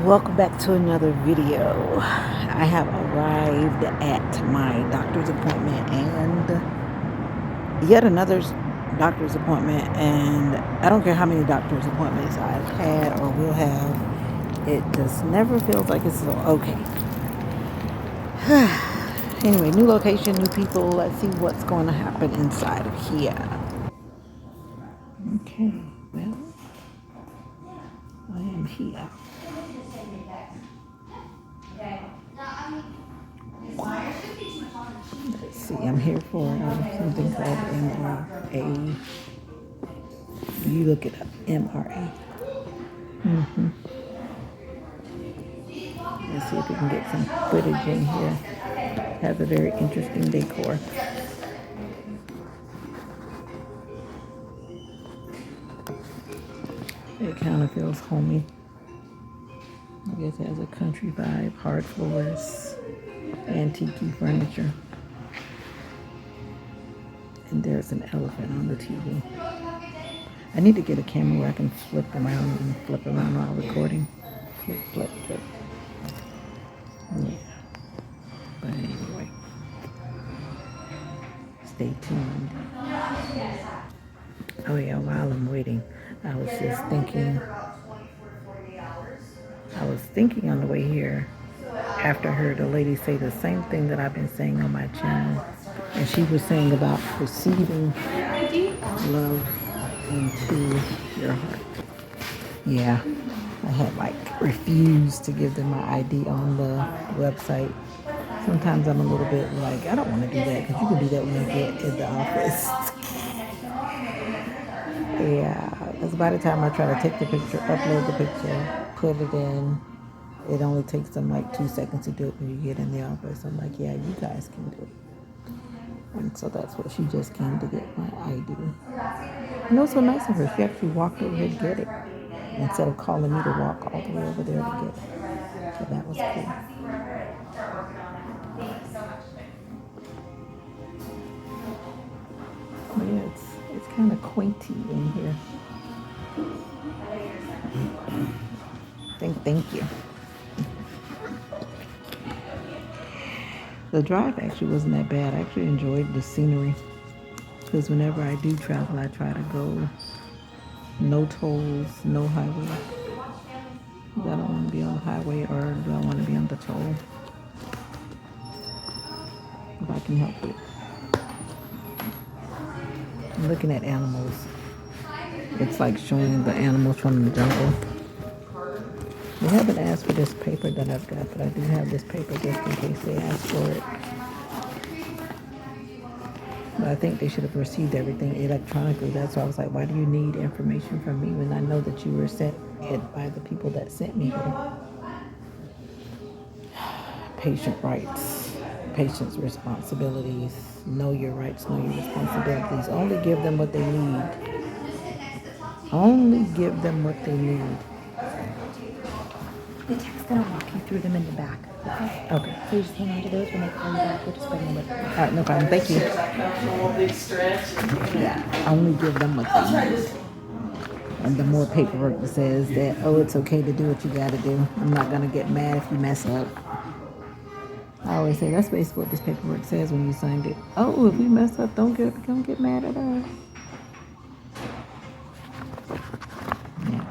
Welcome back to another video. I have arrived at my doctor's appointment and yet another doctor's appointment, and I don't care how many doctor's appointments I've had or will have, it just never feels like it's okay. Anyway, new location, new people. Let's see what's going to happen inside of here. Okay, well, I am here. Let's see, I'm here for something called MRA. You look it up, MRA. Let's see if we can get some footage in here. Has a very interesting decor. It kind of feels homey. I guess it has a country vibe, hard floors, antique furniture. And there's an elephant on the TV. I need to get a camera where I can flip around while recording. Flip. Yeah. But anyway, stay tuned. Oh yeah, while I'm waiting, I was thinking on the way here, after I heard a lady say the same thing that I've been saying on my channel. And she was saying about receiving love into your heart. Yeah, I had refused to give them my ID on the website. Sometimes I'm a little bit I don't want to do that, because you can do that when you get in the office. Yeah, because by the time I try to take the picture, upload the picture, put it in, it only takes them 2 seconds to do it when you get in the office. I'm like, yeah, you guys can do it. And so that's what she just came to get my ID. And it was so nice of her. She actually walked over here to get it instead of calling me to walk all the way over there to get it. So that was cool. But yeah, it's kind of quainty in here. Thank you. The drive actually wasn't that bad. I actually enjoyed the scenery, because whenever I do travel, I try to go no tolls, no highway. I don't want to be on the highway, or do I want to be on the toll? If I can help it. I'm looking at animals. It's like showing the animals from the jungle. They haven't asked for this paper that I've got, but I do have this paper just in case they ask for it. But I think they should have received everything electronically. That's why I was like, why do you need information from me when I know that you were sent it by the people that sent me here? Patient rights, patient's responsibilities. Know your rights, know your responsibilities. Only give them what they need. Only give them what they need. The tech's gonna walk you through them in the back. Okay. So you just hang on to those when they call you back. We'll just bring them with you. All right, no problem. Thank you. Yeah, only give them what they need. And the more paperwork that says that, oh, it's okay to do what you gotta do. I'm not gonna get mad if you mess up. I always say that's basically what this paperwork says when you signed it. Oh, if we mess up, don't get mad at us. Yeah.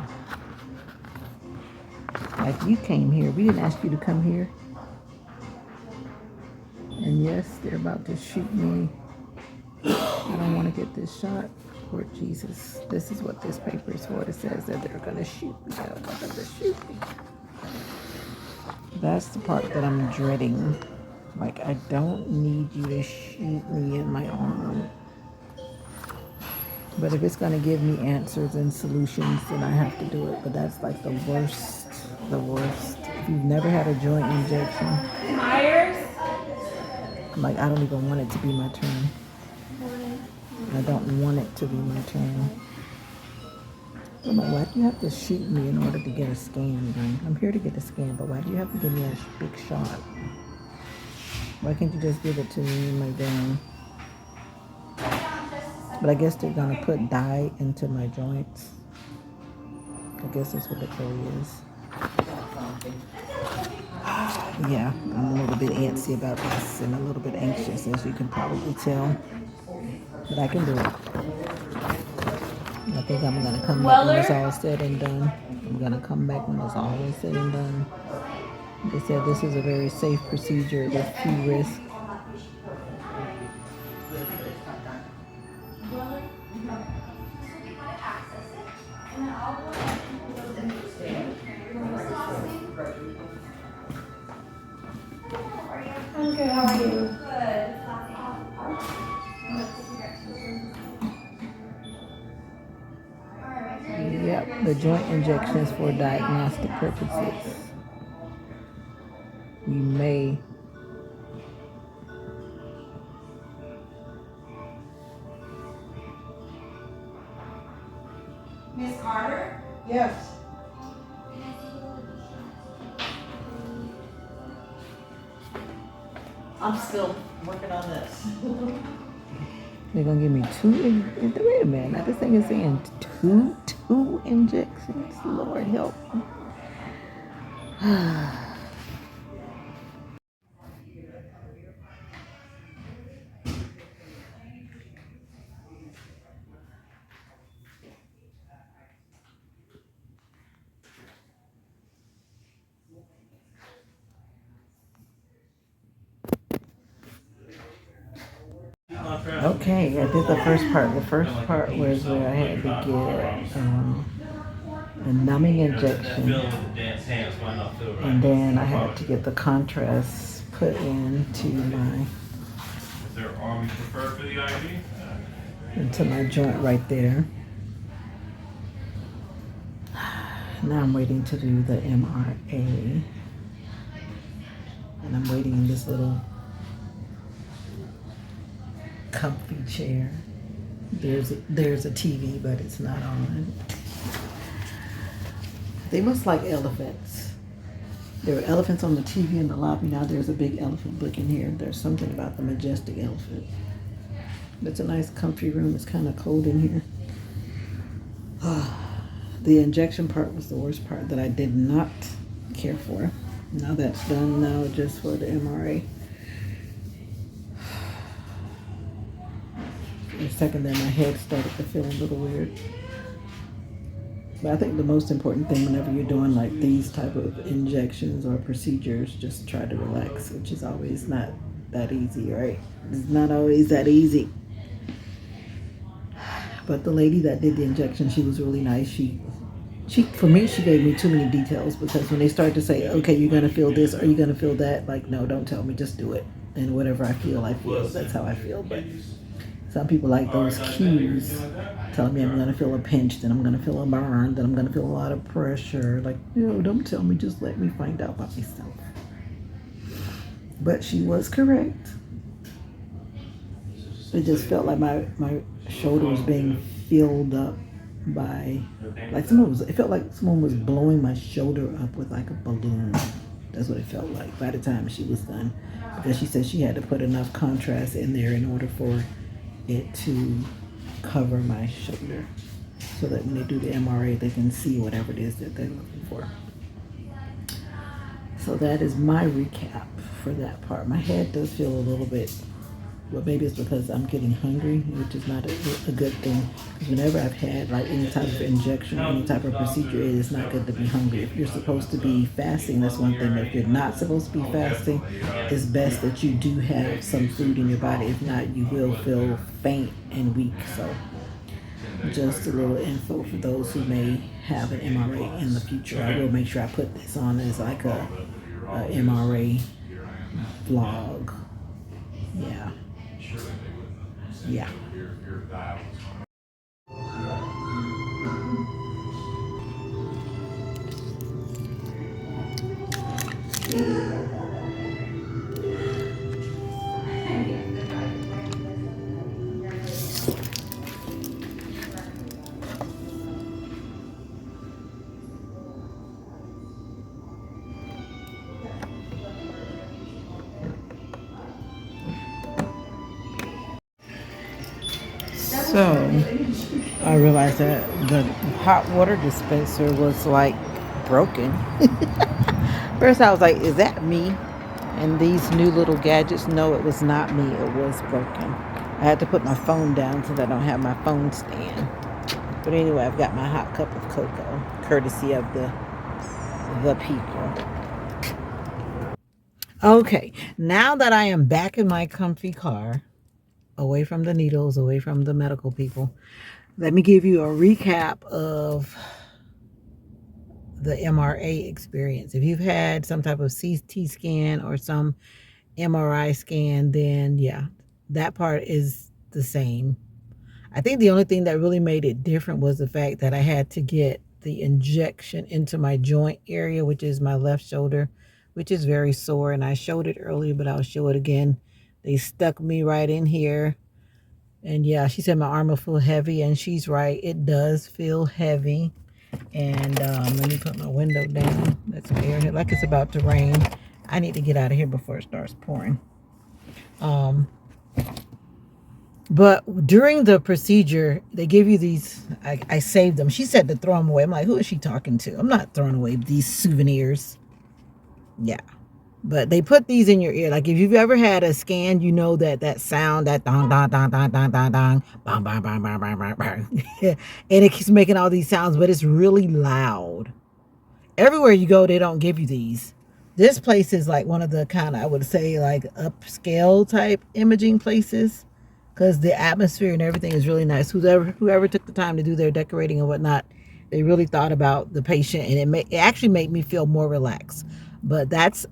Like, you came here. We didn't ask you to come here. And yes, they're about to shoot me. I don't want to get this shot. Lord Jesus, this is what this paper is for. It says that they're going to shoot me. I don't want them to shoot me. That's the part that I'm dreading. I don't need you to shoot me in my arm. But if it's going to give me answers and solutions, then I have to do it. But that's the worst. The worst. If you've never had a joint injection, I don't even want it to be my turn. I don't want it to be my turn. I'm like, why do you have to shoot me in order to get a scan done? I'm here to get a scan, but why do you have to give me a big shot? Why can't you just give it to me in my vein? But I guess they're going to put dye into my joints. I guess that's what the goal is. Yeah, I'm a little bit antsy about this and a little bit anxious, as you can probably tell. But I can do it. I think I'm gonna come back when it's all said and done. I'm gonna come back when it's all said and done. They said this is a very safe procedure with few risks. I'm good. How are you? Yep, the joint injections for diagnostic purposes. You may Miss Carter? Yes. I'm still working on this. they're gonna give me wait a minute. Now this thing is saying two injections. Lord help. Okay, I did the first part. The first part was where I had to get a numbing injection, and then I had to get the contrast put into my joint right there. Now I'm waiting to do the MRA, and I'm waiting in this little comfy chair. There's a TV, but it's not on. They must like elephants. There were elephants on the TV in the lobby. Now there's a big elephant book in here. There's something about the majestic elephant. It's a nice comfy room. It's kind of cold in here. The injection part was the worst part that I did not care for. Now that's done. Now just for the MRA. For a second there, my head started to feel a little weird. But I think the most important thing whenever you're doing like these type of injections or procedures, just try to relax, which is always not that easy, right? It's not always that easy. But the lady that did the injection, she was really nice. She for me, she gave me too many details, because when they start to say, okay, you're gonna feel this, or you're gonna feel that, like, no, don't tell me, just do it. And whatever I feel. That's how I feel. But some people like those cues, telling me I'm gonna feel a pinch, then I'm gonna feel a burn, then I'm gonna feel a lot of pressure. Like, no, don't tell me, just let me find out by myself. But she was correct. It just felt like my shoulder was being filled up by, like it felt like someone was blowing my shoulder up with like a balloon. That's what it felt like by the time she was done, because she said she had to put enough contrast in there in order for it to cover my shoulder, so that when they do the MRA, they can see whatever it is that they're looking for. So that is my recap for that part. My head does feel a little bit, well, maybe it's because I'm getting hungry, which is not a good thing. Because whenever I've had like any type of injection, any type of procedure, it is not good to be hungry. If you're supposed to be fasting, that's one thing. If you're not supposed to be fasting, it's best that you do have some food in your body. If not, you will feel faint and weak. So just a little info for those who may have an MRA in the future. I will make sure I put this on as like a MRA vlog. Yeah. Yeah. So I realized that the hot water dispenser was like broken. First I was like, is that me? And these new little gadgets, no, it was not me. It was broken. I had to put my phone down so that I don't have my phone stand. But anyway, I've got my hot cup of cocoa, courtesy of the people. Okay, now that I am back in my comfy car, away from the needles, away from the medical people, let me give you a recap of the MRA experience. If you've had some type of CT scan or some MRI scan, then yeah, that part is the same. I think the only thing that really made it different was the fact that I had to get the injection into my joint area, which is my left shoulder, which is very sore. And I showed it earlier, but I'll show it again. They stuck me right in here. And yeah, she said my arm will feel heavy, and she's right. It does feel heavy. And let me put my window down. That's some air here, like it's about to rain. I need to get out of here before it starts pouring. But during the procedure, they give you these, I saved them. She said to throw them away. I'm like, who is she talking to? I'm not throwing away these souvenirs. Yeah. But they put these in your ear. Like if you've ever had a scan, you know that sound, that dong, dong, dong, dong, dong, dong, dong, bang, bang, bang, bang, bang, bang, bang. And it keeps making all these sounds, but it's really loud. Everywhere you go, they don't give you these. This place is like one of the kind of, I would say, like upscale type imaging places, because the atmosphere and everything is really nice. Whoever took the time to do their decorating and whatnot, they really thought about the patient, and it actually made me feel more relaxed. But that's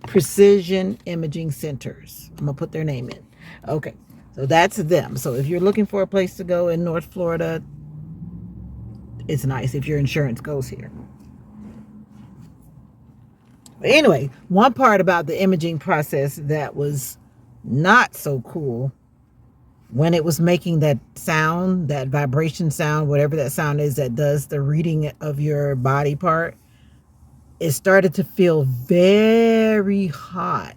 Precision Imaging Centers. I'm gonna put their name in. Okay, so that's them. So if you're looking for a place to go in North Florida, it's nice if your insurance goes here. But anyway, one part about the imaging process that was not so cool, when it was making that sound, that vibration sound, whatever that sound is that does the reading of your body part, it started to feel very hot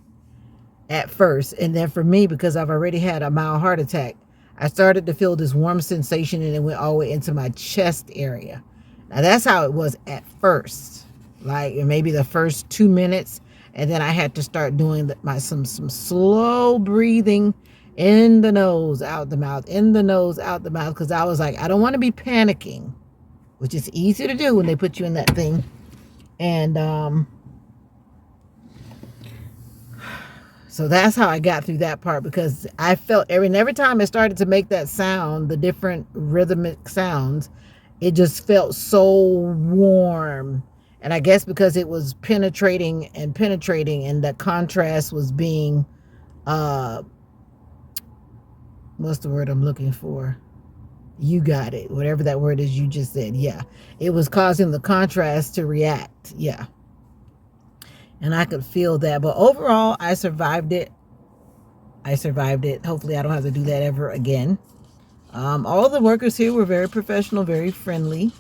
at first. And then for me, because I've already had a mild heart attack, I started to feel this warm sensation, and it went all the way into my chest area. Now that's how it was at first, like maybe the first 2 minutes. And then I had to start doing some slow breathing, in the nose, out the mouth, in the nose, out the mouth. Because I was like, I don't want to be panicking, which is easy to do when they put you in that thing. And so that's how I got through that part, because I felt every time it started to make that sound, the different rhythmic sounds, it just felt so warm. And I guess because it was penetrating, and the contrast was being what's the word I'm looking for? You got it. Whatever that word is you just said. Yeah. It was causing the contrast to react. Yeah. And I could feel that. But overall, I survived it. Hopefully I don't have to do that ever again. All the workers here were very professional, very friendly.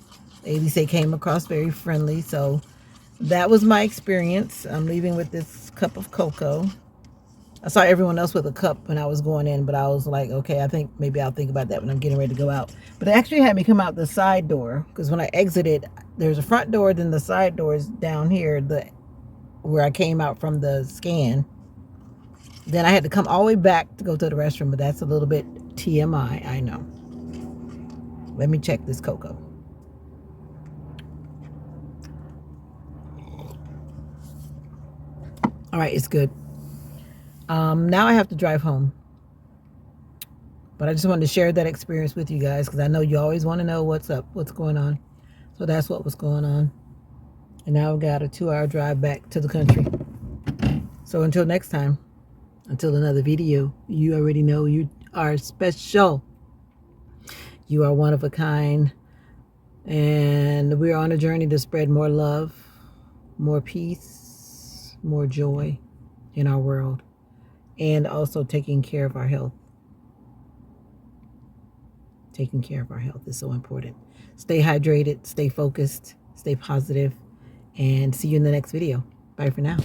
At least they came across very friendly. So that was my experience. I'm leaving with this cup of cocoa. I saw everyone else with a cup when I was going in, but I was like, okay, I think maybe I'll think about that when I'm getting ready to go out. But they actually had me come out the side door, because when I exited, there's a front door, then the side door is down here, where I came out from the scan. Then I had to come all the way back to go to the restroom, but that's a little bit TMI, I know. Let me check this cocoa. All right, it's good. Now I have to drive home. But I just wanted to share that experience with you guys, because I know you always want to know what's up, what's going on. So that's what was going on. And now I've got a 2-hour drive back to the country. So until next time, until another video, you already know you are special. You are one of a kind. And we're on a journey to spread more love, more peace, more joy in our world. And also taking care of our health. Taking care of our health is so important. Stay hydrated, stay focused, stay positive, and see you in the next video. Bye for now.